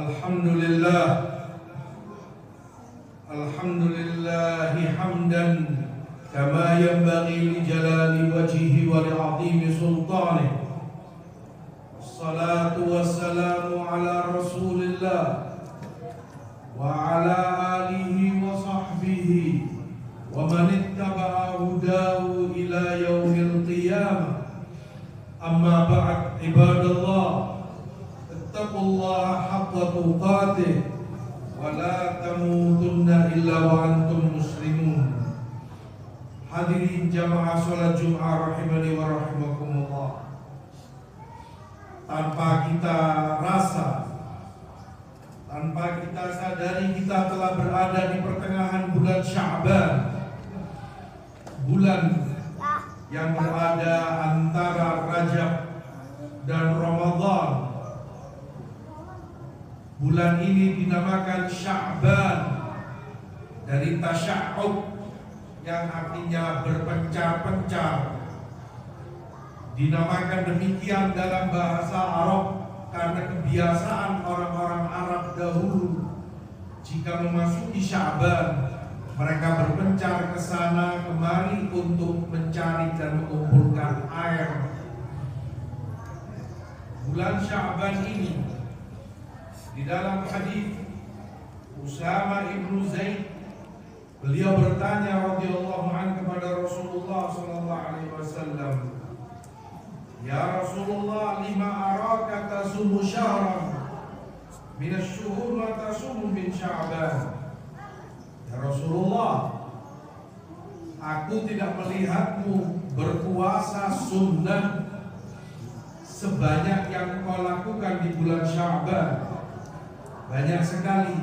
Alhamdulillah hamdan kama yanbaghi li jalali wajhihi wa li 'azimi sultanihi. Wassalatu wassalamu ala Rasulillah wa ala alihi wa sahbihi wa man ittaba'a hudahu ila yaumil qiyamah. Amma ba'd, ibadallah, ittaqullaha haqqa tuqatih wa la tamutunna illa wa antum muslimun. Hadirin jamaah salat Jumat rahimani wa rahimakumullah. Tanpa kita rasa, tanpa kita sadari, kita telah berada di pertengahan bulan Sya'ban, bulan yang berada antara Rajab dan Ramadan. Bulan ini dinamakan Sya'ban dari tasya'ub yang artinya berpencar-pencar. Dinamakan demikian dalam bahasa Arab karena kebiasaan orang-orang Arab dahulu jika memasuki Sya'ban mereka berpencar ke sana kemari untuk mencari dan mengumpulkan air. Bulan Sya'ban ini, di dalam hadis Usama ibnu Zaid, beliau bertanya radhiyallahu anhu kepada Rasulullah sallallahu alaihi wasallam, "Ya Rasulullah, lima araka tasumu syahran min asy-syuhur wa tasumu min Sya'ban?" Ya Rasulullah, aku tidak melihatmu berpuasa sunnah sebanyak yang kau lakukan di bulan Sya'ban. Banyak sekali,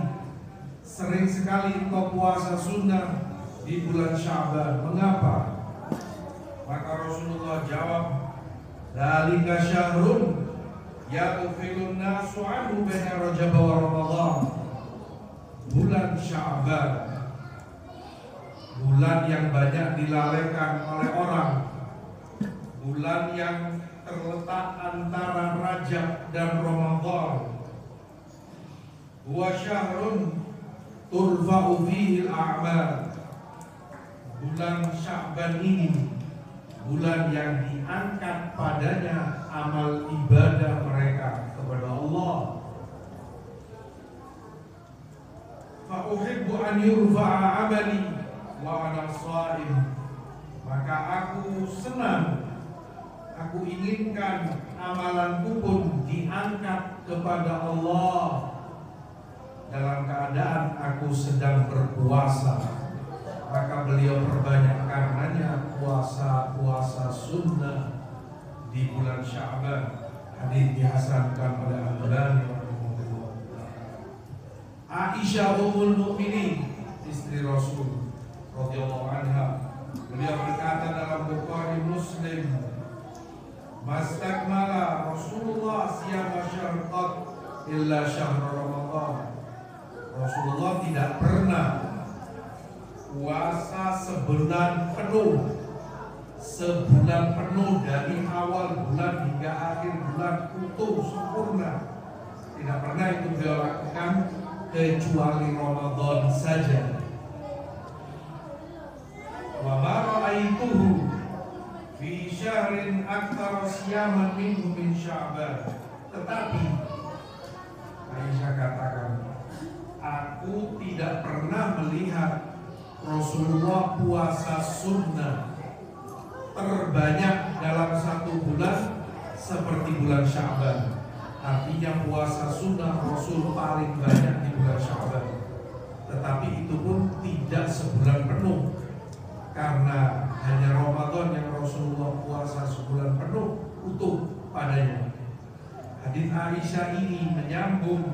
sering sekali engkau puasa sunnah di bulan Sya'ban. Mengapa? Maka Rasulullah jawab, "Dzalika syahrun yaghfilun nasu anhu baina Rajab wa Ramadan." Bulan Sya'ban, bulan yang banyak dilalaikan oleh orang, bulan yang terletak antara Rajab dan Ramadan. Wa syahrun turfa'u fihi al-a'mal. Bulan Sya'ban ini bulan yang diangkat padanya amal ibadah mereka kepada Allah. Fa uhibbu an yurfa'a 'amali wa ana sha'im. Maka aku senang, aku inginkan amalanku pun diangkat kepada Allah dalam keadaan aku sedang berpuasa. Maka beliau perbanyak karenanya puasa sunnah di bulan Sya'ban. Hadis dihasankan oleh Al-Albani. Aisyah ummul mukminin, istri Rasul radhiyallahu anha, beliau berkata dalam Bukhari Muslim, "Mastakmala Rasulullah siyama syahr qat illa syahr Ramadan." Rasulullah tidak pernah puasa sebulan penuh dari awal bulan hingga akhir bulan utuh sempurna. Tidak pernah itu beliau lakukan kecuali Ramadan saja. Wa ma ra'aituhu fi syahrin aktsara siyaman minhu min Sya'ban. Tetapi Aisyah katakan, aku tidak pernah melihat Rasulullah puasa sunnah terbanyak dalam satu bulan seperti bulan Sya'ban. Artinya puasa sunnah Rasul paling banyak di bulan Sya'ban. Tetapi itu pun tidak sebulan penuh, karena hanya Ramadan yang Rasulullah puasa sebulan penuh utuh padanya. Hadis Aisyah ini menyambung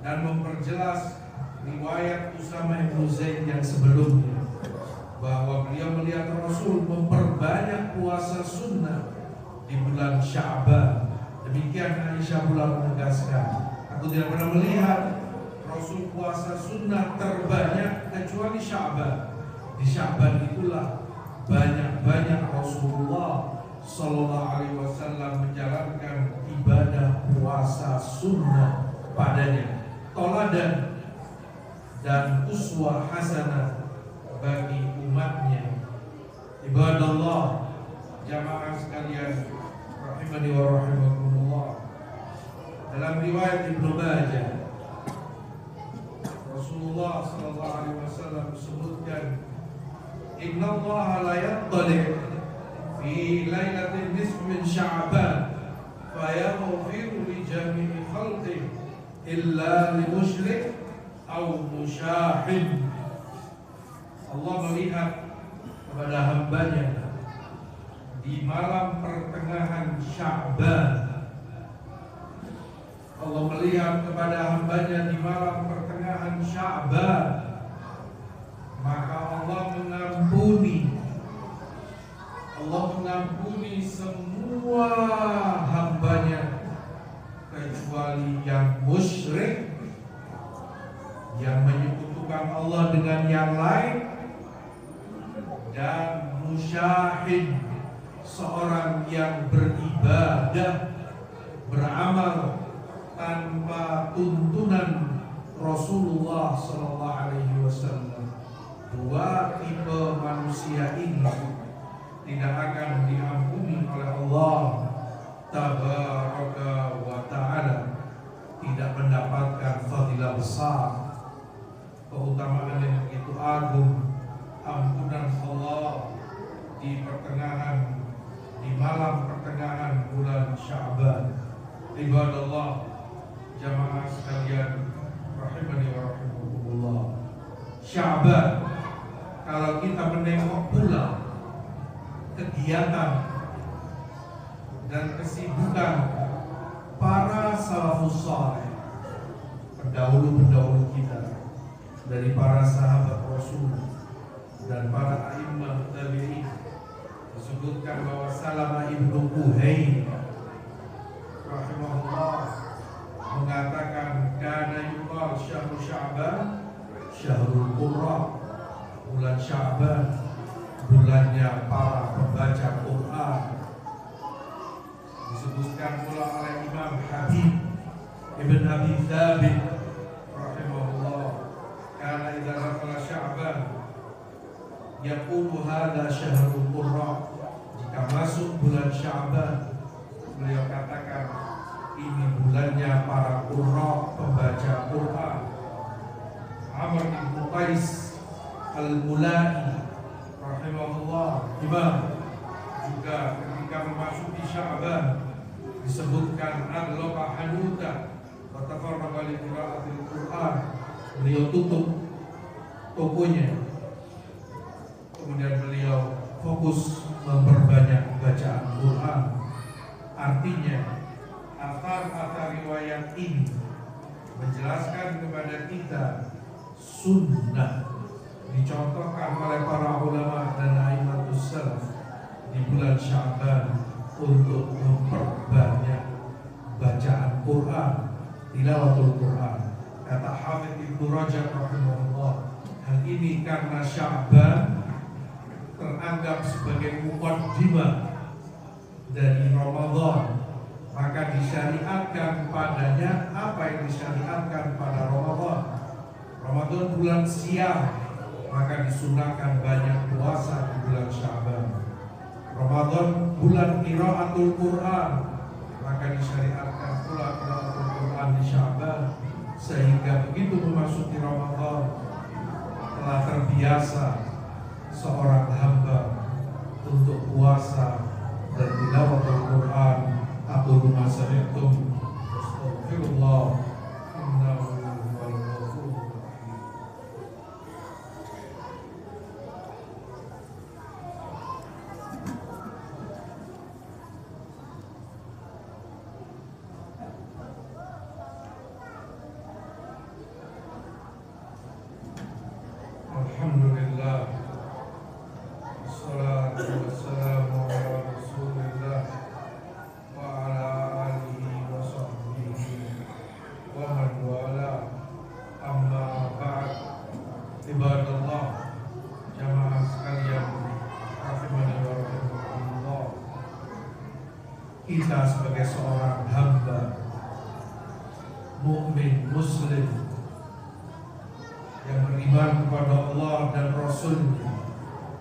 dan memperjelas riwayat Usama bin Zaid yang sebelumnya, bahwa beliau melihat Rasul memperbanyak puasa sunnah di bulan Sya'ban. Demikian Aisyah pula menegaskan, aku tidak pernah melihat Rasul puasa sunnah terbanyak kecuali Sya'ban. Di Sya'ban itulah banyak-banyak Rasulullah Sallallahu Alaihi Wasallam menjalankan ibadah puasa sunnah padanya. toladan dan uswah hasanah bagi umatnya. Ibadallah, jamaah sekalian rahimani wa rahimakumullah. Dalam riwayat Ibnu Majah, Rasulullah sallallahu alaihi wasallam sebutkan, innallaha la yattali' fi lailatin nisf min Sya'ban fayaghfiru li jami'i khalqi illa li musyrik aw musyahin. Allah melihat kepada hambanya di malam pertengahan Sya'ban. Allah melihat kepada hambanya di malam pertengahan Sya'ban, maka Allah mengampuni semua hambanya kecuali yang musyrik, yang menyekutukan Allah dengan yang lain, dan musyahid, seorang yang beribadah, beramal tanpa tuntunan Rasulullah sallallahu alaihi wasallam. Dua tipe manusia ini tidak akan diampuni oleh Allah tabaraka wa ta'ala, tidak mendapatkan fadilah besar, keutamaan yang begitu agung, ampunan Allah di malam pertengahan bulan Sya'ban. Ibadallah, jamaah sekalian rahimani wa rahimakumullah. Sya'ban, kalau kita menengok pula kegiatan dan kesibukan para salafus saleh, pendahulu-pendahulu kita, dari para sahabat Rasul dan para a'immah tabi'in, disebutkan bahwa Salamah ibnu Kuhail rahimahullah mengatakan, kana yuqal syahrul Sya'ban syahrul qurra, bulan Sya'ban bulannya para pembaca Quran. Disebutkan pula oleh Imam Habib Ibn Abi Thabit rahimahullah, kana idza dakhala Sya'ban yaqulu hadza syahrul qurra, jika masuk bulan Sya'ban beliau katakan ini bulannya para qurra, pembaca Quran. Amr bin Qais Al-Mulai rahimahullah, imam, juga ketika memasuki Sya'ban disebutkan adlaqa hanuta wa tafarraqa li qira'atil Quran, beliau tutup tokonya, kemudian beliau fokus memperbanyak bacaan Quran. Artinya akar riwayat ini menjelaskan kepada kita sunnah dicontohkan oleh para ulama dan a'immatus salaf di bulan Sya'ban untuk memperbanyak bacaan Quran, tilawatul Quran. Kata Hafidz Ibnu Rajab rahimahullah, hal ini karena Sya'ban teranggap sebagai muqaddimah dari Ramadan, maka disyariatkan padanya apa yang disyariatkan pada Ramadan. Ramadan bulan siam, maka disunahkan banyak puasa di bulan Sya'ban. Ramadan bulan qiraatul Quran, maka disyariatkan pula qiraatul Quran di Sya'ban, sehingga begitu memasuki Ramadan telah terbiasa seorang hamba untuk puasa dan tilawatul Quran. Aqulu ma sami'tum astaghfirullah innahu huwal ghafurur rahim. Alhamdulillah, wassalatu wassalamu ala Rasulillah wa ala alihi wa sahbihi wa man wala, amma ba'd. Ibadallah, jamaah sekalian rahimani wa rahimakumullah, kita sebagai seorang hamba mukmin muslim yang beriman kepada Allah dan Rasul-Nya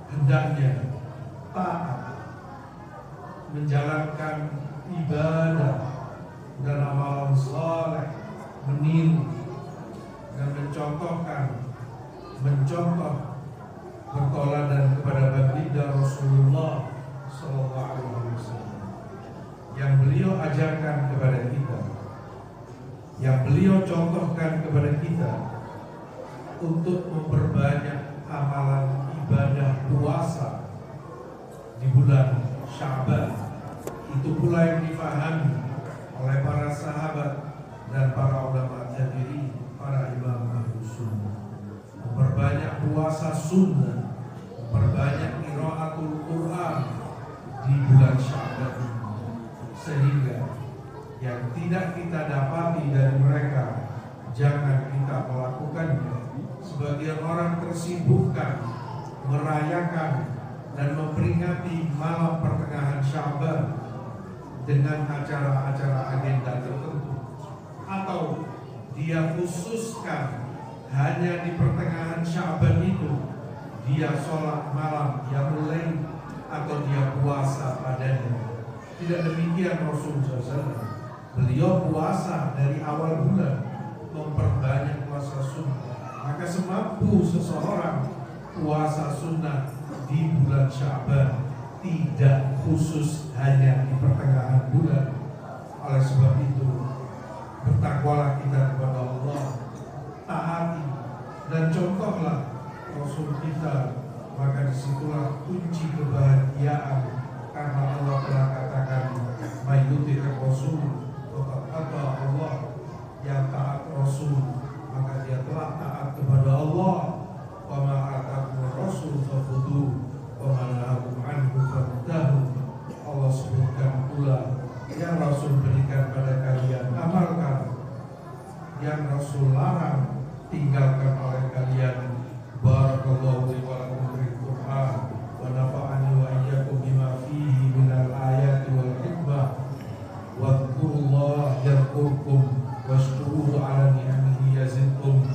hendaknya taat menjalankan ibadah dan amalan saleh, meniru dan mencontoh bertoladan kepada baginda Rasulullah Sallallahu Alaihi Wasallam yang beliau ajarkan kepada kita, yang beliau contohkan kepada kita untuk memperbanyak amalan ibadah puasa di bulan Sya'ban. Itu pula yang difahami oleh para sahabat dan para ulama tabi'in, para imam ahlus sunnah. Memperbanyak puasa sunnah, memperbanyak qiraatul Quran di bulan Sya'ban, sehingga yang tidak kita dapati dari mereka jangan kita melakukannya. Sebagian orang tersibukkan merayakan dan memperingati malam pertengahan Sya'ban dengan acara-acara agenda tertentu, atau dia khususkan hanya di pertengahan Sya'ban itu dia sholat malam qiyamul lail atau dia puasa padanya. Tidak demikian Rasulullah SAW. Beliau puasa dari awal bulan, memperbanyak puasa sunnah. Maka semampu seseorang puasa sunnah di bulan Sya'ban, tidak khusus hanya di pertengahan bulan. Oleh sebab itu, bertakwalah kita kepada Allah, taati dan contohlah Rasul kita, maka disitulah kunci kebahagiaan. Karena Allah telah katakan, "Mayyutir Rasul faqad ata Allah." Yang taat Rasul maka dia telah taat kepada Allah. Wa ma atakum Rasul fakhudhu wa ma nahakum anhu fantahu. Allah sebutkan pula, yang Rasul berikan pada kalian amalkan, yang Rasul larang tinggalkan oleh kalian. Barakallahu li wa lakum fil Qur'an wa nafa'ani wa iyyakum bima fihi minal ayati wal hikmah. Wadhkurullaha yadhkurkum washkuruhu ala ni'amihi yazidkum.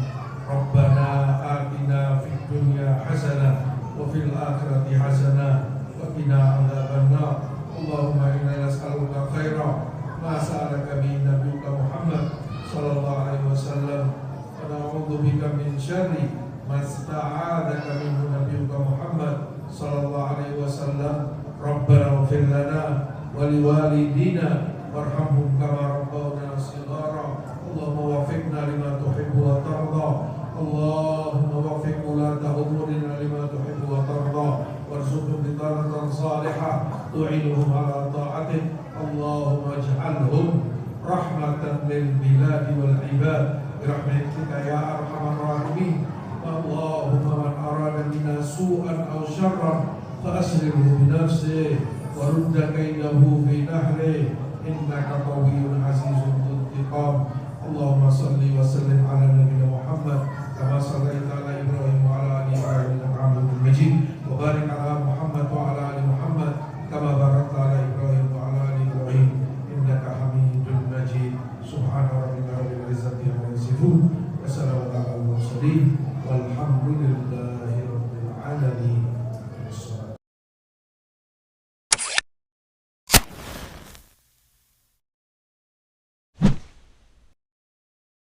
Rabbana atina fid dunya hasanah wa fil akhirati hasanah wa qina adzabannar. Allahumma inna nas'aluka khaira ma sa'alaka bihi nabiyyuka Muhammad sallallahu alaihi wasallam wa na'udzu bika min syarri ma sta'adzaka minhu nabiyyuka Muhammad sallallahu alaihi wasallam. Rabbana ighfir lana wa liwalidina warhamhum kama rabbawna shighara. Allahumma waffiqna lima tuhibbu wa tarda. Allahumma waffiq ulata umurina lima tuhibbu wa tarda. Warzuqhum bitanatan salihah tu'inuhum ala ta'atik. Allahumma ij'alhum rahmatan lil biladi wal ibad birahmatika ya arhamar rahimin. Allahumma man arada bina su'an aw syarran fa aslimhu bi nafsihi wa rudda kaidahu fi nahrihi innaka qawiyyun azizun intiqam. Allahumma salli wa sallim ala nabiyyina Muhammad kama sallaita ala Ibrahim wa ala ali Ibrahim innaka Hamidum Majid. Wa barik ala Muhammad wa ala ali Muhammad kama barakta ala Ibrahim wa ala ali Ibrahim innaka Hamidum Majid. Subhana rabbika rabbil izzati amma yasifun wa salamun ala al mursalin walhamdulillah.